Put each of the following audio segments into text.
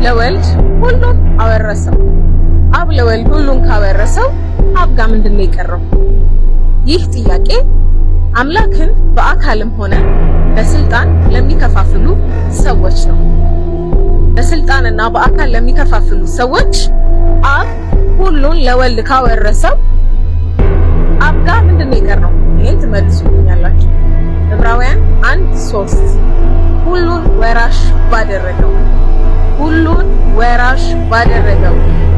ለወልድ ሁሉን አወረሰው። አብ ለወልድ ሁሉን ካወረሰው አብ ጋር ምንድነው የቀረው? ይህ ጥያቄ አምላክን በአካልም ሆነ በስልጣን ለሚከፋፍሉ ሰዎች ነው። በስልጣንና በአካል ለሚከፋፍሉ ሰዎች አብ ሁሉን ለወልድ ካወረሰው አብ ጋር ምንድነው የቀረው? ይሄን ትመልሱልኛላችሁ። ዕብራውያን 1:3 ሁሉን ወራሽ ባደረገው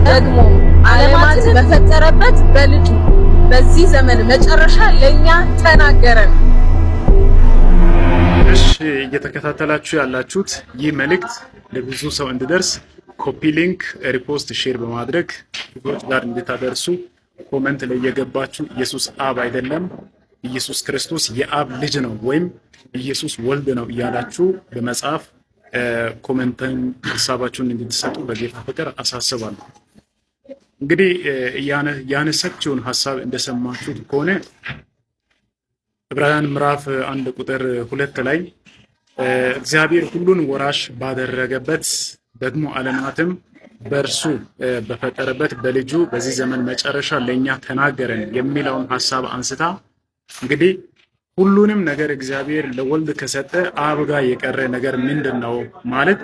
ደግሞ ዓለማትን በፈጠረበት በልጁ በዚህ ዘመን መጨረሻ ለኛ ተናገረን። እሺ እየተከታተላችሁ ያላችሁት ይህ መልእክት ለብዙ ሰው እንዲደርስ ኮፒ ሊንክ፣ ሪፖስት፣ ሼር በማድረግ ብዙዎች ጋር እንድታደርሱ ኮሜንት ላይ የገባችሁ ኢየሱስ አብ አይደለም ኢየሱስ ክርስቶስ የአብ ልጅ ነው ወይም ኢየሱስ ወልድ ነው እያላችሁ በመጻፍ ኮሜንትን ሀሳባችሁን እንድትሰጡ በጌታ ፍቅር አሳስባለሁ። እንግዲህ ያነሳችውን ሀሳብ እንደሰማችሁት ከሆነ ዕብራውያን ምዕራፍ 1 ቁጥር 2 ላይ እግዚአብሔር ሁሉን ወራሽ ባደረገበት ደግሞ ዓለማትም በእርሱ በፈጠረበት በልጁ በዚህ ዘመን መጨረሻ ለኛ ተናገረን የሚለውን ሀሳብ አንስታ እንግዲህ ሁሉንም ነገር እግዚአብሔር ለወልድ ከሰጠ አብ ጋር የቀረ ነገር ምንድነው ማለት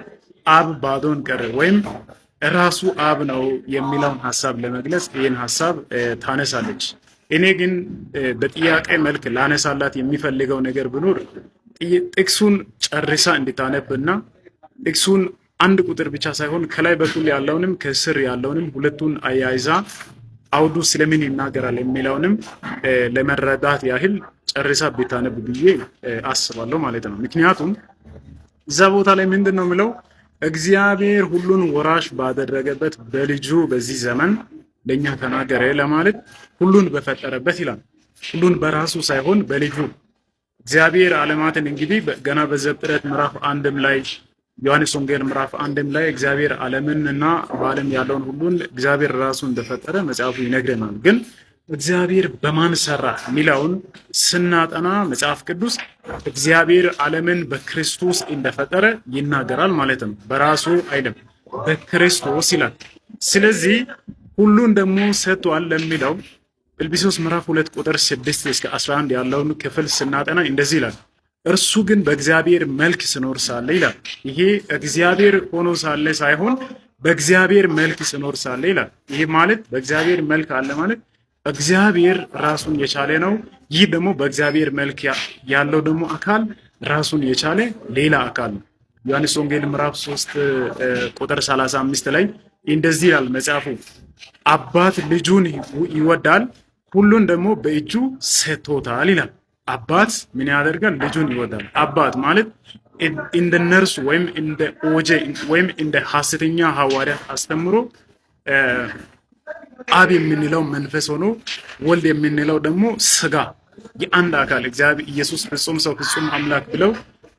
አብ ባዶን ቀረ ወይም ራሱ አብ ነው የሚለውን ሀሳብ ለመግለጽ ይህን ሀሳብ ታነሳለች። እኔ ግን በጥያቄ መልክ ላነሳላት የሚፈልገው ነገር ብኖር ጥቅሱን ጨርሳ እንድታነብና ጥቅሱን አንድ ቁጥር ብቻ ሳይሆን ከላይ በኩል ያለውንም ከስር ያለውንም ሁለቱን አያይዛ አውዱ ስለምን ይናገራል የሚለውንም ለመረዳት ያህል ጨርሳ ቢታነብ ብዬ አስባለሁ ማለት ነው። ምክንያቱም እዛ ቦታ ላይ ምንድነው የሚለው እግዚአብሔር ሁሉን ወራሽ ባደረገበት በልጁ በዚህ ዘመን ለኛ ተናገረ ለማለት ሁሉን በፈጠረበት ይላል። ሁሉን በራሱ ሳይሆን በልጁ እግዚአብሔር ዓለማትን እንግዲህ ገና በዘፍጥረት ምዕራፍ 1 ላይ ዮሐንስ ወንጌል ምዕራፍ 1 ላይ እግዚአብሔር ዓለምን እና በዓለም ያለውን ሁሉን እግዚአብሔር ራሱ እንደፈጠረ መጽሐፉ ይነግረናል። ግን እግዚአብሔር በማን ሰራ የሚለውን ስናጠና መጽሐፍ ቅዱስ እግዚአብሔር ዓለምን በክርስቶስ እንደፈጠረ ይናገራል ማለት ነው። በራሱ አይደለም በክርስቶስ ይላል። ስለዚህ ሁሉን ደግሞ ሰጥቷል ለሚለው ፊልጵስዩስ ምዕራፍ 2 ቁጥር 6 እስከ 11 ያለውን ክፍል ስናጠና እንደዚህ ይላል። እርሱ ግን በእግዚአብሔር መልክ ሲኖር ሳለ ይላል። ይሄ እግዚአብሔር ሆኖ ሳለ ሳይሆን በእግዚአብሔር መልክ ሲኖር ሳለ ይላል። ይሄ ማለት በእግዚአብሔር መልክ አለ ማለት እግዚአብሔር ራሱን የቻለ ነው። ይህ ደግሞ በእግዚአብሔር መልክ ያለው ደግሞ አካል ራሱን የቻለ ሌላ አካል ነው። ዮሐንስ ወንጌል ምዕራፍ 3 ቁጥር 35 ላይ እንደዚህ ይላል መጽሐፉ፣ አባት ልጁን ይወዳል ሁሉን ደግሞ በእጁ ሰጥቶታል ይላል። አባት ምን ያደርጋል? ልጁን ይወዳል። አባት ማለት እንደ ነርሱ ወይም እንደ ኦጄ ወይም እንደ ሐሰተኛ ሐዋርያት አስተምሮ አብ የምንለው መንፈስ ሆኖ ወልድ የምንለው ደግሞ ስጋ የአንድ አካል እግዚአብሔር ኢየሱስ ፍጹም ሰው ፍጹም አምላክ ብለው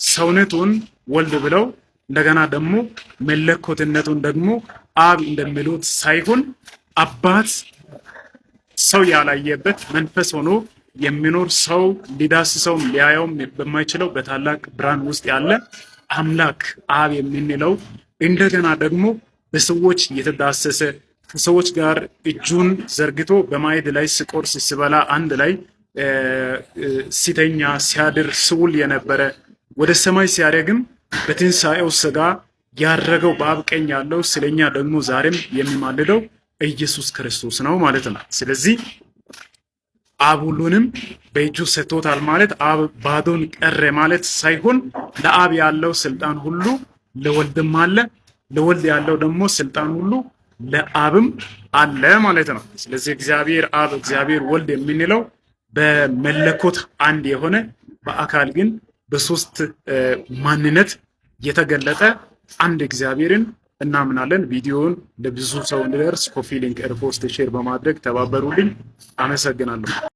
ሰውነቱን ወልድ ብለው እንደገና ደግሞ መለኮትነቱን ደግሞ አብ እንደሚሉት ሳይሆን አባት ሰው ያላየበት መንፈስ ሆኖ የሚኖር ሰው ሊዳስሰው ሊያየው በማይችለው በታላቅ ብርሃን ውስጥ ያለ አምላክ አብ የምንለው እንደገና ደግሞ በሰዎች የተዳሰሰ ከሰዎች ጋር እጁን ዘርግቶ በማዕድ ላይ ሲቆርስ ሲበላ አንድ ላይ ሲተኛ ሲያድር ሲውል የነበረ ወደ ሰማይ ሲያረግም በትንሣኤው ሥጋ ያረገው በአብ ቀኝ ያለው ስለኛ ደግሞ ዛሬም የሚማልደው ኢየሱስ ክርስቶስ ነው ማለት ነው። ስለዚህ አብ ሁሉንም በእጁ ሰጥቶታል ማለት አብ ባዶን ቀረ ማለት ሳይሆን ለአብ ያለው ስልጣን ሁሉ ለወልድም አለ፣ ለወልድ ያለው ደግሞ ስልጣን ሁሉ ለአብም አለ ማለት ነው። ስለዚህ እግዚአብሔር አብ እግዚአብሔር ወልድ የምንለው በመለኮት አንድ የሆነ በአካል ግን በሶስት ማንነት የተገለጠ አንድ እግዚአብሔርን እናምናለን። ቪዲዮውን ለብዙ ሰው እንዲደርስ ኮፒ ሊንክ፣ ሪፖስት፣ ሼር በማድረግ ተባበሩልኝ። አመሰግናለሁ።